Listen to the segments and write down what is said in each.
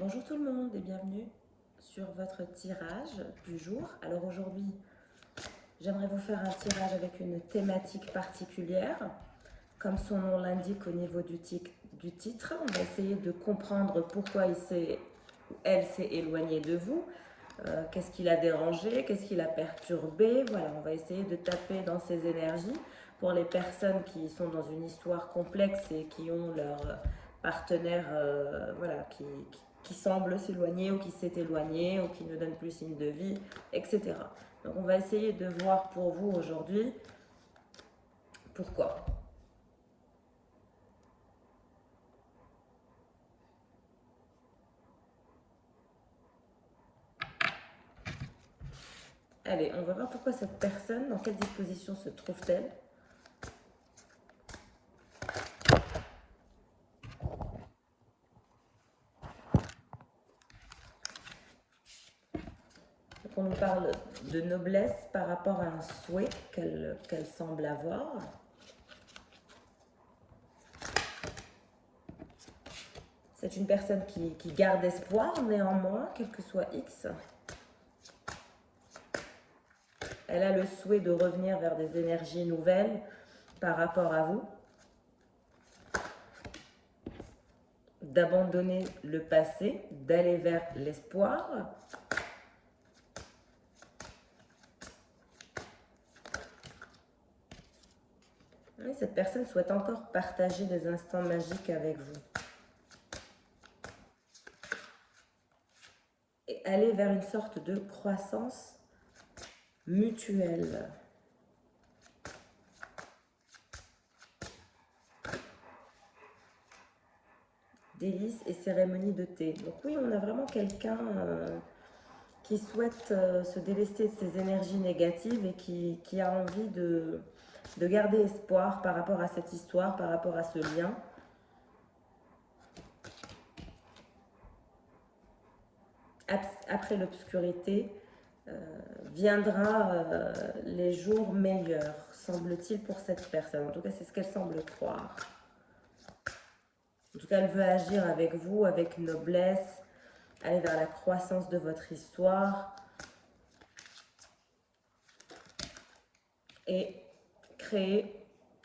Bonjour tout le monde et bienvenue sur votre tirage du jour. Alors aujourd'hui, j'aimerais vous faire un tirage avec une thématique particulière. Comme son nom l'indique au niveau du titre, on va essayer de comprendre pourquoi elle s'est éloignée de vous. Qu'est-ce qui l'a dérangé, qu'est-ce qui l'a perturbé. Voilà, on va essayer de taper dans ses énergies pour les personnes qui sont dans une histoire complexe et qui ont leur partenaire voilà, qui semble s'éloigner ou qui s'est éloigné ou qui ne donne plus signe de vie, etc. Donc on va essayer de voir pour vous aujourd'hui pourquoi. Allez, on va voir pourquoi cette personne, dans quelle disposition se trouve-t-elle. Donc on nous parle de noblesse par rapport à un souhait qu'elle semble avoir. C'est une personne qui garde espoir néanmoins, quel que soit X. Elle a le souhait de revenir vers des énergies nouvelles par rapport à vous. D'abandonner le passé, d'aller vers l'espoir. Oui, cette personne souhaite encore partager des instants magiques avec vous. Et aller vers une sorte de croissance mutuelle. Délices et cérémonies de thé. Donc oui, on a vraiment quelqu'un qui souhaite se délester de ses énergies négatives et qui a envie de garder espoir par rapport à cette histoire, par rapport à ce lien. Après l'obscurité, viendra les jours meilleurs, semble-t-il, pour cette personne. En tout cas, c'est ce qu'elle semble croire. En tout cas, elle veut agir avec vous, avec noblesse, aller vers la croissance de votre histoire et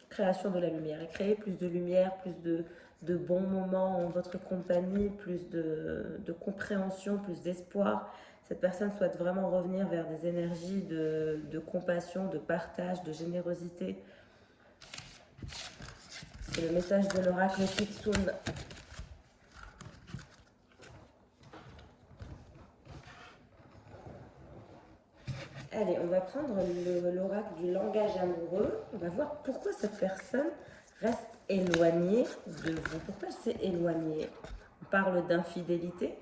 création de la lumière, et créer plus de lumière, plus de bons moments en votre compagnie, plus de compréhension, plus d'espoir. Cette personne souhaite vraiment revenir vers des énergies de compassion, de partage, de générosité. C'est le message de l'oracle Kitsun. Allez, on va prendre l'oracle du langage amoureux. On va voir pourquoi cette personne reste éloignée de vous. Pourquoi elle s'est éloignée? On parle d'infidélité,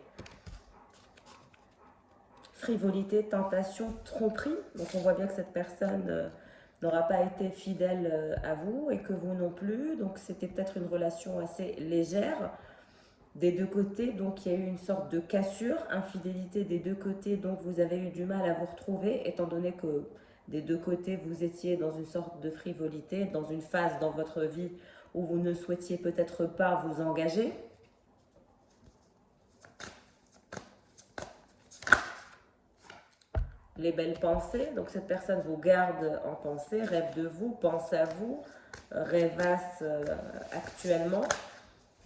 frivolité, tentation, tromperie. Donc on voit bien que cette personne n'aura pas été fidèle à vous et que vous non plus. Donc c'était peut-être une relation assez légère des deux côtés. Donc il y a eu une sorte de cassure, infidélité des deux côtés. Donc vous avez eu du mal à vous retrouver étant donné que des deux côtés vous étiez dans une sorte de frivolité, dans une phase dans votre vie où vous ne souhaitiez peut-être pas vous engager. Les belles pensées, donc cette personne vous garde en pensée, rêve de vous, pense à vous, rêvasse actuellement.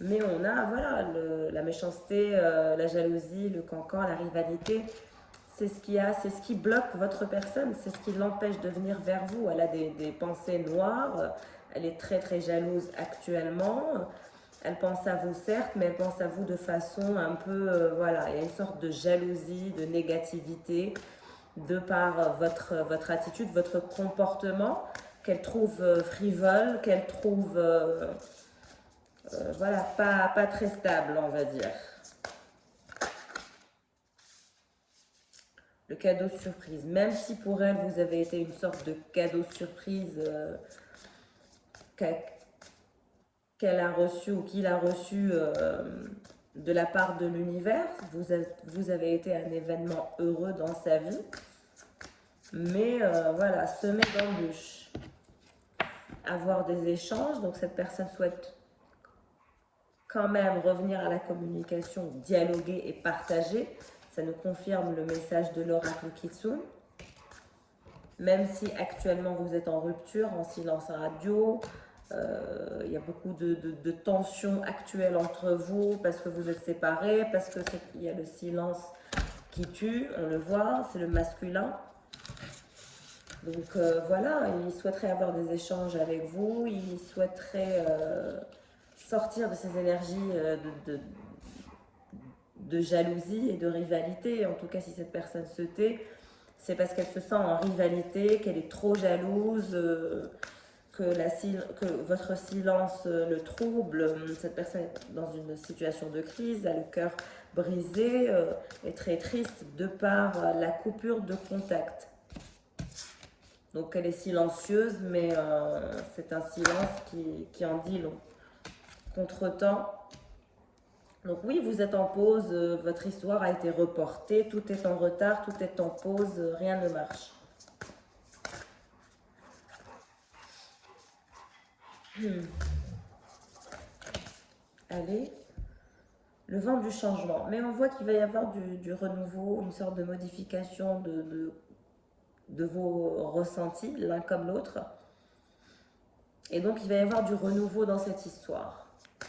Mais on a voilà, la méchanceté, la jalousie, le cancan, la rivalité. C'est ce qui bloque votre personne, c'est ce qui l'empêche de venir vers vous. Elle a des pensées noires, elle est très très jalouse actuellement. Elle pense à vous certes, mais elle pense à vous de façon un peu, voilà, il y a une sorte de jalousie, de négativité, de par votre attitude, votre comportement, qu'elle trouve frivole, qu'elle trouve voilà, pas très stable, on va dire. Le cadeau surprise, même si pour elle, vous avez été une sorte de cadeau surprise qu'elle a reçu ou qu'il a reçu de la part de l'univers. Vous avez été un événement heureux dans sa vie. Mais voilà, semer d'embûches. Avoir des échanges, donc cette personne souhaite quand même revenir à la communication, dialoguer et partager. Ça nous confirme le message de l'oracle Kitsune. Même si actuellement vous êtes en rupture, en silence radio, il y a beaucoup de tensions actuelles entre vous parce que vous êtes séparés, parce qu'il y a le silence qui tue, on le voit, c'est le masculin. Donc voilà, il souhaiterait avoir des échanges avec vous, il souhaiterait sortir de ces énergies de jalousie et de rivalité. En tout cas, si cette personne se tait, c'est parce qu'elle se sent en rivalité, qu'elle est trop jalouse, que votre silence le trouble. Cette personne est dans une situation de crise, a le cœur brisé, est très triste de par la coupure de contact. Donc elle est silencieuse, mais c'est un silence qui en dit long. Contre-temps, donc oui, vous êtes en pause, votre histoire a été reportée, tout est en retard, tout est en pause, rien ne marche. Allez, le vent du changement. Mais on voit qu'il va y avoir du renouveau, une sorte de modification de vos ressentis, l'un comme l'autre. Et donc, il va y avoir du renouveau dans cette histoire.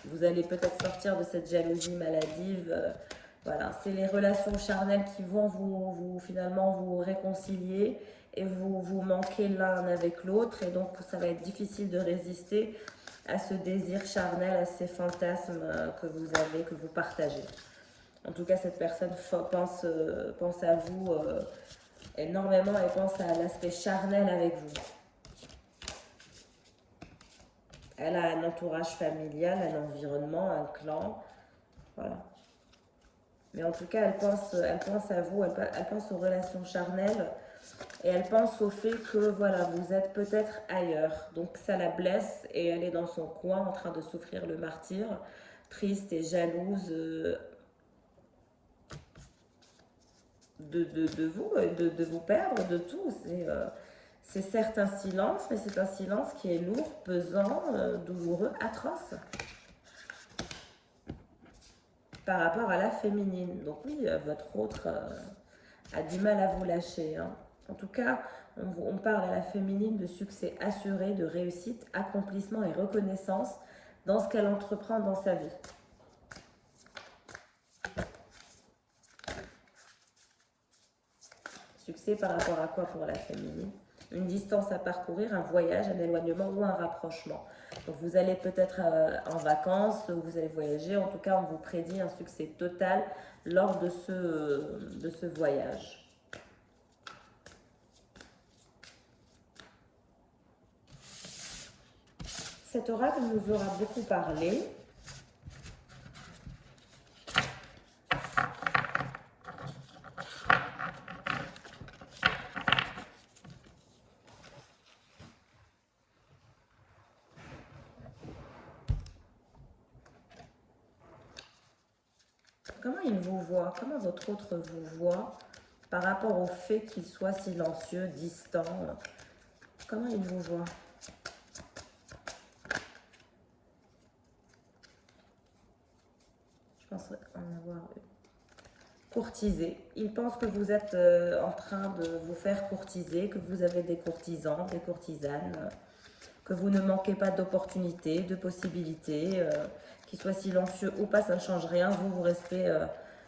Vous allez peut-être sortir de cette jalousie maladive. Voilà, c'est les relations charnelles qui vont finalement vous réconcilier et vous manquer l'un avec l'autre. Et donc, ça va être difficile de résister à ce désir charnel, à ces fantasmes que vous avez, que vous partagez. En tout cas, cette personne pense à vous énormément et pense à l'aspect charnel avec vous. Elle a un entourage familial, un environnement, un clan. Voilà. Mais en tout cas, elle pense à vous, elle pense aux relations charnelles et elle pense au fait que voilà, vous êtes peut-être ailleurs. Donc ça la blesse et elle est dans son coin en train de souffrir le martyre, triste et jalouse de vous, de vous perdre, de tout. C'est certes un silence, mais c'est un silence qui est lourd, pesant, douloureux, atroce par rapport à la féminine. Donc oui, votre autre a du mal à vous lâcher. Hein. En tout cas, on parle à la féminine de succès assuré, de réussite, accomplissement et reconnaissance dans ce qu'elle entreprend dans sa vie. Succès par rapport à quoi pour la féminine? Une distance à parcourir, un voyage, un éloignement ou un rapprochement. Donc vous allez peut-être en vacances ou vous allez voyager. En tout cas, on vous prédit un succès total lors de ce voyage. Cet oracle nous aura beaucoup parlé. Comment il vous voit? Comment votre autre vous voit par rapport au fait qu'il soit silencieux, distant? Comment il vous voit? Je pense en avoir courtisé. Il pense que vous êtes en train de vous faire courtiser, que vous avez des courtisans, des courtisanes, que vous ne manquez pas d'opportunités, de possibilités, qu'il soit silencieux ou pas, ça ne change rien. Vous restez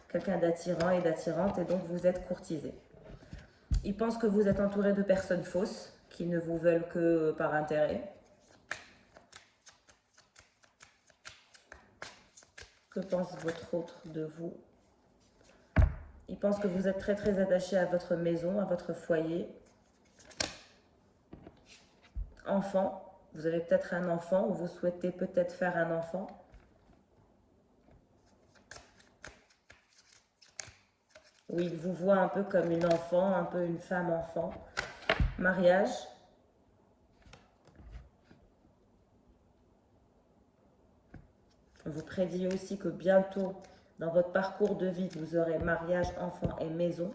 quelqu'un d'attirant et d'attirante et donc vous êtes courtisé. Il pense que vous êtes entouré de personnes fausses qui ne vous veulent que par intérêt. Que pense votre autre de vous? Il pense que vous êtes très très attaché à votre maison, à votre foyer. Enfant, vous avez peut-être un enfant ou vous souhaitez peut-être faire un enfant. Oui, il vous voit un peu comme une enfant, un peu une femme enfant. Mariage. On vous prédit aussi que bientôt, dans votre parcours de vie, vous aurez mariage, enfant et maison.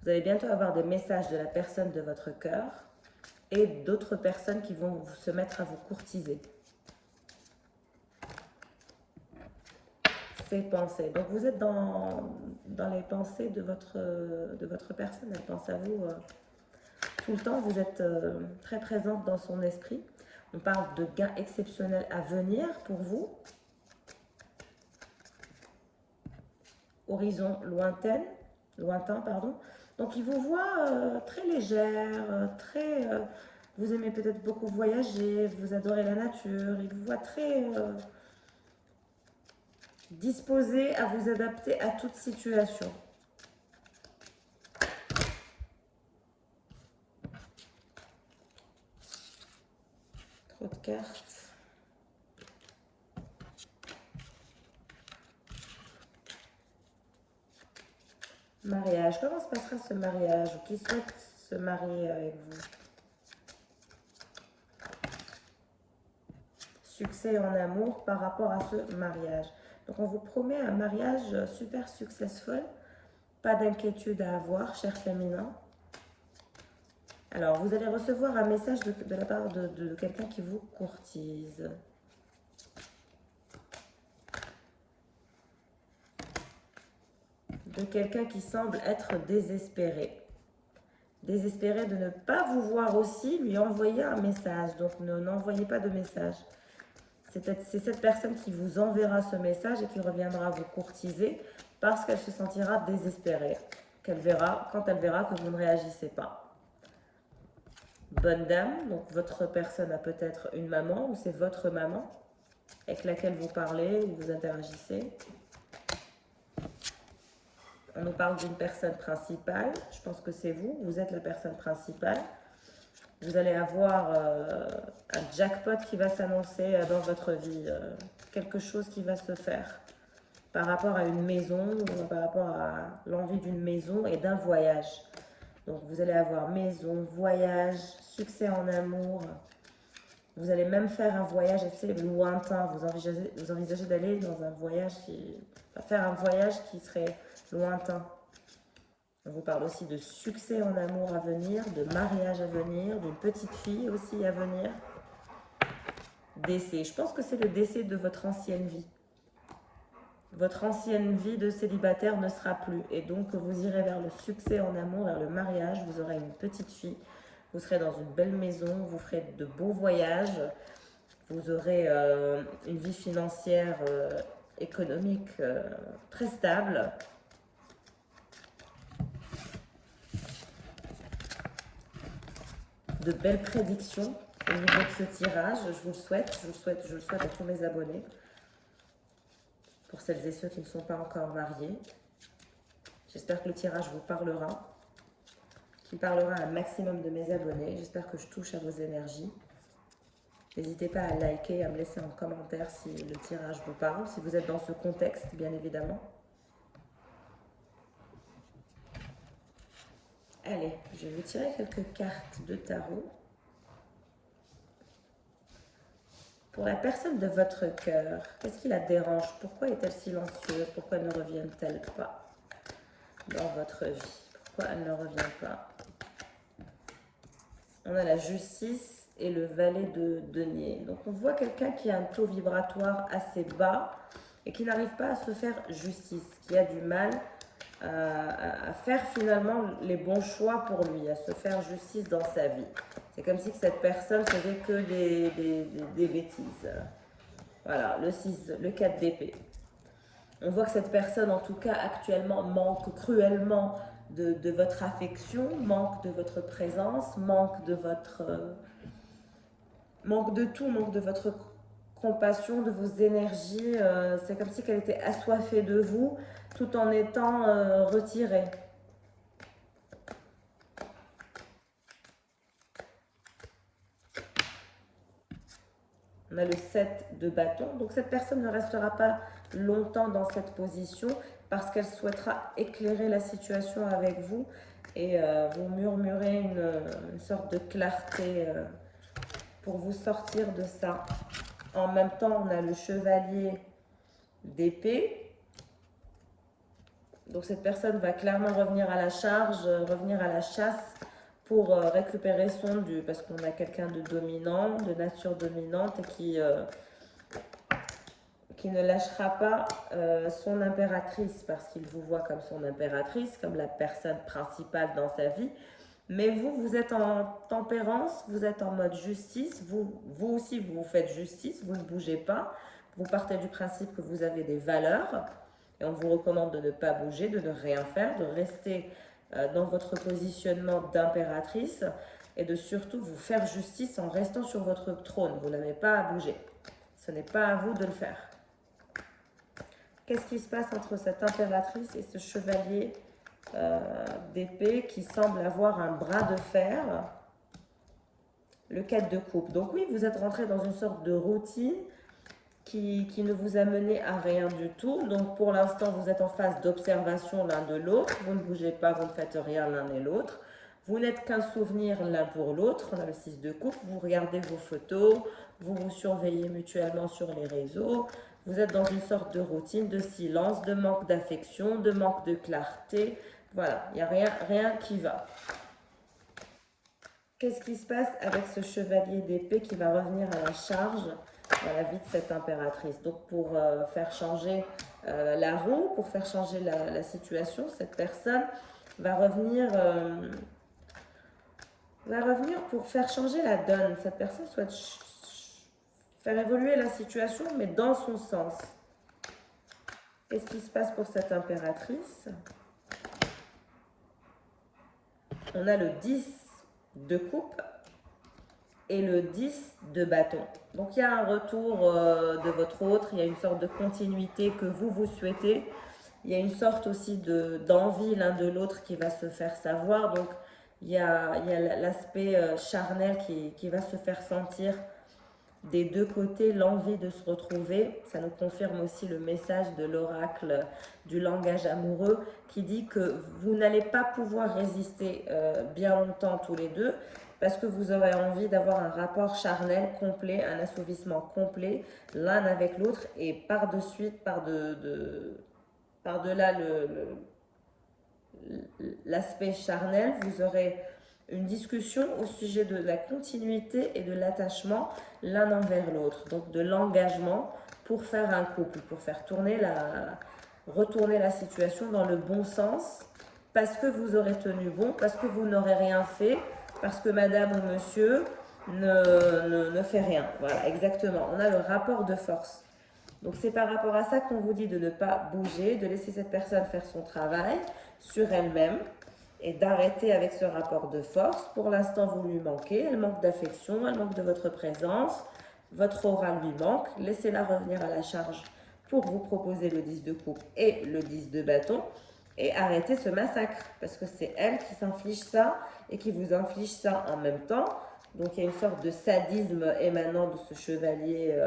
Vous allez bientôt avoir des messages de la personne de votre cœur. et d'autres personnes qui vont se mettre à vous courtiser. Ces pensées. Donc vous êtes dans les pensées de votre personne. Elle pense à vous tout le temps. Vous êtes très présente dans son esprit. On parle de gains exceptionnels à venir pour vous. Horizon lointain, pardon. Donc il vous voit très légère, vous aimez peut-être beaucoup voyager, vous adorez la nature. Il vous voit très disposé à vous adapter à toute situation. Trop de cartes. Mariage. Comment se passera ce mariage? Qui souhaite se marier avec vous? Succès en amour par rapport à ce mariage. Donc on vous promet un mariage super successful. Pas d'inquiétude à avoir, cher féminin. Alors vous allez recevoir un message de la part de quelqu'un qui vous courtise. De quelqu'un qui semble être désespéré. Désespéré de ne pas vous voir aussi, lui envoyer un message. Donc n'envoyez pas de message. C'est cette personne qui vous enverra ce message et qui reviendra vous courtiser parce qu'elle se sentira désespérée. Quand elle verra que vous ne réagissez pas. Bonne dame, donc votre personne a peut-être une maman ou c'est votre maman avec laquelle vous parlez ou vous interagissez. On nous parle d'une personne principale. Je pense que c'est vous. Vous êtes la personne principale. Vous allez avoir un jackpot qui va s'annoncer dans votre vie. Quelque chose qui va se faire par rapport à une maison, ou par rapport à l'envie d'une maison et d'un voyage. Donc vous allez avoir maison, voyage, succès en amour. Vous allez même faire un voyage assez lointain. Vous envisagez d'aller dans un voyage faire un voyage qui serait lointain. On vous parle aussi de succès en amour à venir, de mariage à venir, d'une petite fille aussi à venir. Décès. Je pense que c'est le décès de votre ancienne vie. Votre ancienne vie de célibataire ne sera plus. Et donc, vous irez vers le succès en amour, vers le mariage. Vous aurez une petite fille. Vous serez dans une belle maison. Vous ferez de beaux voyages. Vous aurez une vie financière, économique très stable. De belles prédictions au niveau de ce tirage. Je vous le souhaite. Je le souhaite à tous mes abonnés. Pour celles et ceux qui ne sont pas encore mariés. J'espère que le tirage vous parlera. Qu'il parlera à un maximum de mes abonnés. J'espère que je touche à vos énergies. N'hésitez pas à liker, à me laisser en commentaire si le tirage vous parle. Si vous êtes dans ce contexte, bien évidemment. Allez, je vais vous tirer quelques cartes de tarot. Pour la personne de votre cœur, qu'est-ce qui la dérange? Pourquoi est-elle silencieuse? Pourquoi ne revient-elle pas dans votre vie? Pourquoi elle ne revient pas? On a la justice et le valet de denier. Donc on voit quelqu'un qui a un taux vibratoire assez bas et qui n'arrive pas à se faire justice, qui a du mal à faire finalement les bons choix pour lui, à se faire justice dans sa vie. C'est comme si cette personne faisait que des bêtises. Voilà, le 4 d'épée. On voit que cette personne, en tout cas actuellement, manque cruellement de votre affection, manque de votre présence, manque de votre... manque de tout, manque de votre compassion, de vos énergies. C'est comme si elle était assoiffée de vous, tout en étant retirée. On a le 7 de bâton. Donc cette personne ne restera pas longtemps dans cette position parce qu'elle souhaitera éclairer la situation avec vous et vous murmurer une sorte de clarté pour vous sortir de ça. En même temps, on a le chevalier d'épée. Donc cette personne va clairement revenir à la charge, revenir à la chasse pour récupérer son dû, parce qu'on a quelqu'un de dominant, de nature dominante, et qui ne lâchera pas son impératrice, parce qu'il vous voit comme son impératrice, comme la personne principale dans sa vie. Mais vous, vous êtes en tempérance, vous êtes en mode justice, vous aussi, vous faites justice, vous ne bougez pas. Vous partez du principe que vous avez des valeurs et on vous recommande de ne pas bouger, de ne rien faire, de rester dans votre positionnement d'impératrice et de surtout vous faire justice en restant sur votre trône. Vous n'avez pas à bouger. Ce n'est pas à vous de le faire. Qu'est-ce qui se passe entre cette impératrice et ce chevalier d'épée qui semble avoir un bras de fer? Le 4 de coupe. Donc oui, vous êtes rentré dans une sorte de routine qui ne vous a mené à rien du tout. Donc pour l'instant, vous êtes en phase d'observation l'un de l'autre. Vous ne bougez pas, vous ne faites rien l'un et l'autre. Vous n'êtes qu'un souvenir l'un pour l'autre. On a le 6 de coupe. Vous regardez vos photos, vous vous surveillez mutuellement sur les réseaux. Vous êtes dans une sorte de routine, de silence, de manque d'affection, de manque de clarté. Voilà, il n'y a rien qui va. Qu'est-ce qui se passe avec ce chevalier d'épée qui va revenir à la charge dans la vie de cette impératrice? Donc pour faire changer la roue, pour faire changer la situation, cette personne va revenir pour faire changer la donne. Cette personne souhaite faire évoluer la situation, mais dans son sens. Qu'est-ce qui se passe pour cette impératrice? On a le 10 de coupe et le 10 de bâton. Donc il y a un retour de votre autre, il y a une sorte de continuité que vous souhaitez. Il y a une sorte aussi d'envie l'un de l'autre qui va se faire savoir. Donc il y a l'aspect charnel qui va se faire sentir des deux côtés, l'envie de se retrouver. Ça nous confirme aussi le message de l'oracle du langage amoureux qui dit que vous n'allez pas pouvoir résister bien longtemps tous les deux parce que vous aurez envie d'avoir un rapport charnel complet, un assouvissement complet l'un avec l'autre et par-dessus, par-delà l'aspect charnel, vous aurez une discussion au sujet de la continuité et de l'attachement l'un envers l'autre, donc de l'engagement pour faire un couple, pour faire retourner la situation dans le bon sens, parce que vous aurez tenu bon, parce que vous n'aurez rien fait, parce que madame ou monsieur ne fait rien. Voilà, exactement. On a le rapport de force. Donc c'est par rapport à ça qu'on vous dit de ne pas bouger, de laisser cette personne faire son travail sur elle-même, et d'arrêter avec ce rapport de force. Pour l'instant, vous lui manquez, elle manque d'affection, elle manque de votre présence, votre aura lui manque. Laissez-la revenir à la charge pour vous proposer le 10 de coupe et le 10 de bâton et arrêtez ce massacre parce que c'est elle qui s'inflige ça et qui vous inflige ça en même temps. Donc il y a une sorte de sadisme émanant de ce chevalier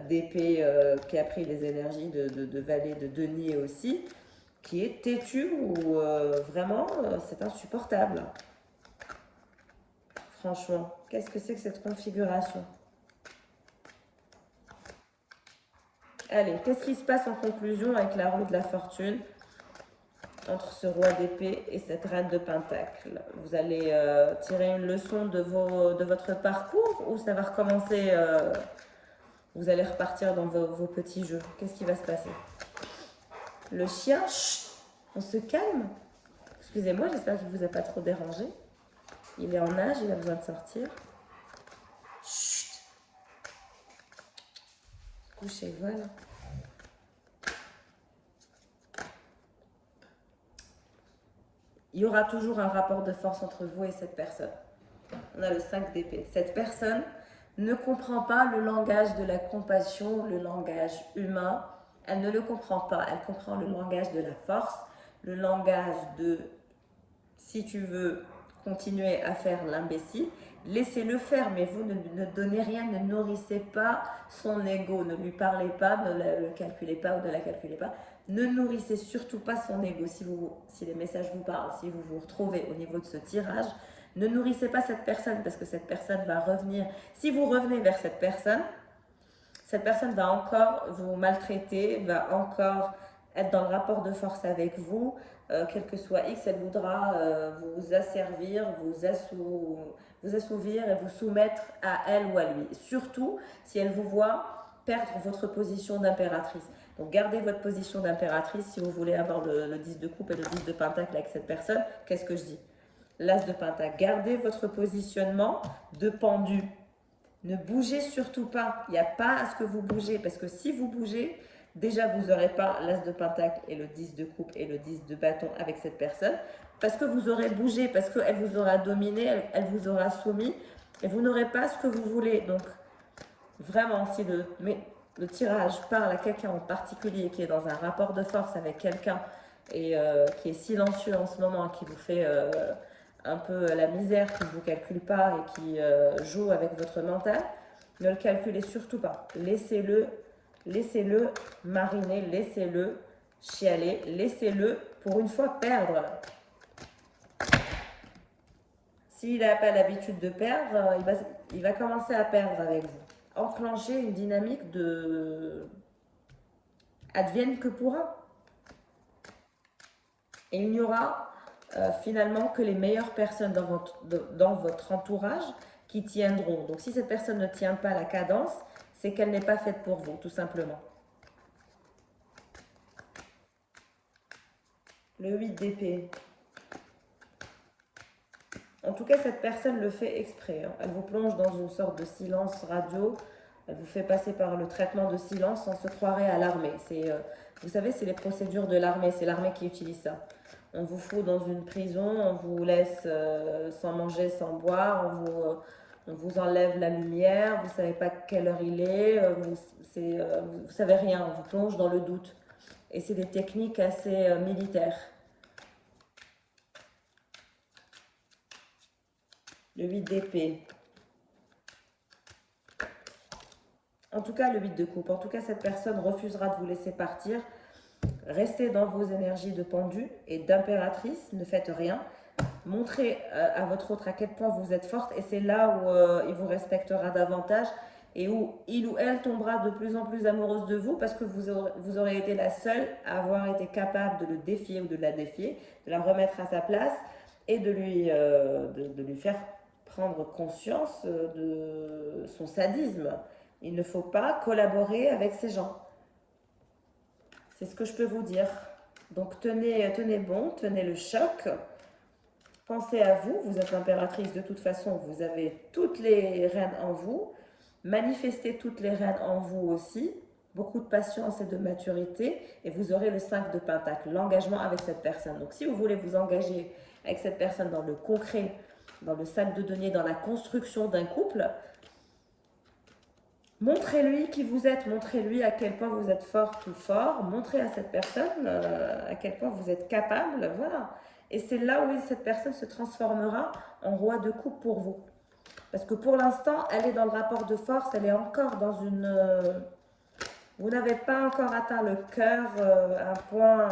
d'épée qui a pris les énergies de valet de denier aussi, qui est têtu ou vraiment c'est insupportable. Franchement, qu'est-ce que c'est que cette configuration? Allez, qu'est-ce qui se passe en conclusion avec la roue de la fortune entre ce roi d'épée et cette reine de pentacle? Vous allez tirer une leçon de votre parcours ou ça va recommencer, vous allez repartir dans vos petits jeux? Qu'est-ce qui va se passer? Le chien, chut, on se calme. Excusez-moi, j'espère qu'il ne vous a pas trop dérangé. Il est en nage, il a besoin de sortir. Chut. Couchez, voilà. Il y aura toujours un rapport de force entre vous et cette personne. On a le 5 d'épée. Cette personne ne comprend pas le langage de la compassion, le langage humain. Elle ne le comprend pas. Elle comprend le langage de la force, le langage de si tu veux continuer à faire l'imbécile, laissez-le faire, mais vous ne donnez rien, ne nourrissez pas son ego, ne lui parlez pas, ne le calculez pas ou ne la calculez pas. Ne nourrissez surtout pas son ego. Si les messages vous parlent, si vous vous retrouvez au niveau de ce tirage, ne nourrissez pas cette personne parce que cette personne va revenir. Si vous revenez vers cette personne va encore vous maltraiter, va encore être dans le rapport de force avec vous, quel que soit X, elle voudra vous asservir, vous assouvir et vous soumettre à elle ou à lui. Surtout si elle vous voit perdre votre position d'impératrice. Donc gardez votre position d'impératrice si vous voulez avoir le 10 de coupe et le 10 de pentacle avec cette personne. Qu'est-ce que je dis? L'as de pentacle. Gardez votre positionnement de pendu. Ne bougez surtout pas. Il n'y a pas à ce que vous bougez. Parce que si vous bougez, déjà vous n'aurez pas l'as de pentacle et le 10 de coupe et le 10 de bâton avec cette personne. Parce que vous aurez bougé, parce qu'elle vous aura dominé, elle vous aura soumis. Et vous n'aurez pas ce que vous voulez. Donc vraiment, si le tirage parle à quelqu'un en particulier qui est dans un rapport de force avec quelqu'un et qui est silencieux en ce moment, qui vous fait un peu la misère, qui ne vous calcule pas et qui joue avec votre mental, ne le calculez surtout pas. Laissez-le mariner, laissez-le chialer, laissez-le pour une fois perdre. S'il n'a pas l'habitude de perdre, il va commencer à perdre avec vous. Enclencher une dynamique de advienne que pourra. Et il n'y aura finalement que les meilleures personnes dans votre entourage qui tiendront. Donc si cette personne ne tient pas la cadence, c'est qu'elle n'est pas faite pour vous, tout simplement. Le 8 d'épée. En tout cas, cette personne le fait exprès. Elle vous plonge dans une sorte de silence radio. Elle vous fait passer par le traitement de silence. On se croirait à l'armée. Vous savez, c'est les procédures de l'armée. C'est l'armée qui utilise ça. On vous fout dans une prison, on vous laisse sans manger, sans boire, on vous enlève la lumière, vous ne savez pas quelle heure il est, vous ne savez rien, on vous plonge dans le doute. Et c'est des techniques assez militaires. Le 8 d'épée. En tout cas, le 8 de coupe. En tout cas, cette personne refusera de vous laisser partir. Restez dans vos énergies de pendu et d'impératrice. Ne faites rien. Montrez à votre autre à quel point vous êtes forte. Et c'est là où il vous respectera davantage et où il ou elle tombera de plus en plus amoureuse de vous parce que vous aurez été la seule à avoir été capable de le défier ou de la défier, de la remettre à sa place et de lui faire prendre conscience de son sadisme. Il ne faut pas collaborer avec ces gens. C'est ce que je peux vous dire. Donc tenez bon, tenez le choc. Pensez à vous, vous êtes impératrice de toute façon, vous avez toutes les rênes en vous. Manifestez toutes les rênes en vous aussi. Beaucoup de patience et de maturité. Et vous aurez le 5 de pentacle, l'engagement avec cette personne. Donc si vous voulez vous engager avec cette personne dans le concret, dans le 5 de denier, dans la construction d'un couple, montrez-lui qui vous êtes, montrez-lui à quel point vous êtes forte ou fort, montrez à cette personne à quel point vous êtes capable, voilà. Et c'est là où cette personne se transformera en roi de coupe pour vous. Parce que pour l'instant, elle est dans le rapport de force, elle est encore dans une... vous n'avez pas encore atteint le cœur, un point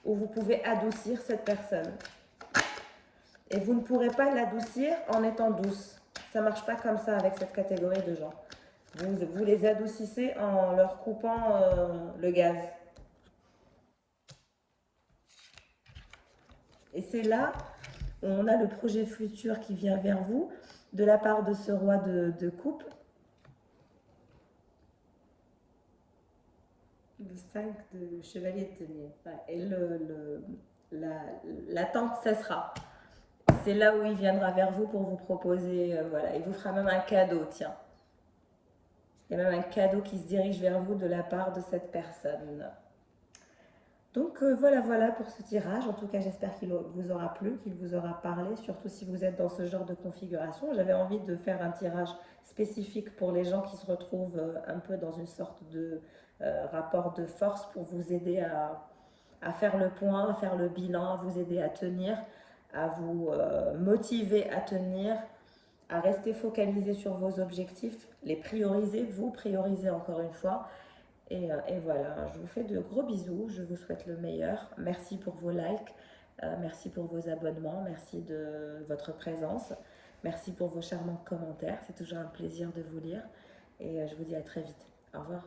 où vous pouvez adoucir cette personne. Et vous ne pourrez pas l'adoucir en étant douce. Ça ne marche pas comme ça avec cette catégorie de gens. Vous les adoucissez en leur coupant le gaz. Et c'est là où on a le projet futur qui vient vers vous de la part de ce roi de coupe. Le 5 de chevalier de denier. Et l'attente cessera. C'est là où il viendra vers vous pour vous proposer, voilà, il vous fera même un cadeau, tiens. Il y a même un cadeau qui se dirige vers vous de la part de cette personne. Donc voilà pour ce tirage. En tout cas, j'espère qu'il vous aura plu, qu'il vous aura parlé, surtout si vous êtes dans ce genre de configuration. J'avais envie de faire un tirage spécifique pour les gens qui se retrouvent un peu dans une sorte de rapport de force pour vous aider à faire le point, à faire le bilan, à vous aider à tenir, à vous motiver à tenir, à rester focalisé sur vos objectifs, les prioriser, vous prioriser encore une fois. Et voilà, je vous fais de gros bisous, je vous souhaite le meilleur. Merci pour vos likes, merci pour vos abonnements, merci de votre présence, merci pour vos charmants commentaires. C'est toujours un plaisir de vous lire et je vous dis à très vite. Au revoir.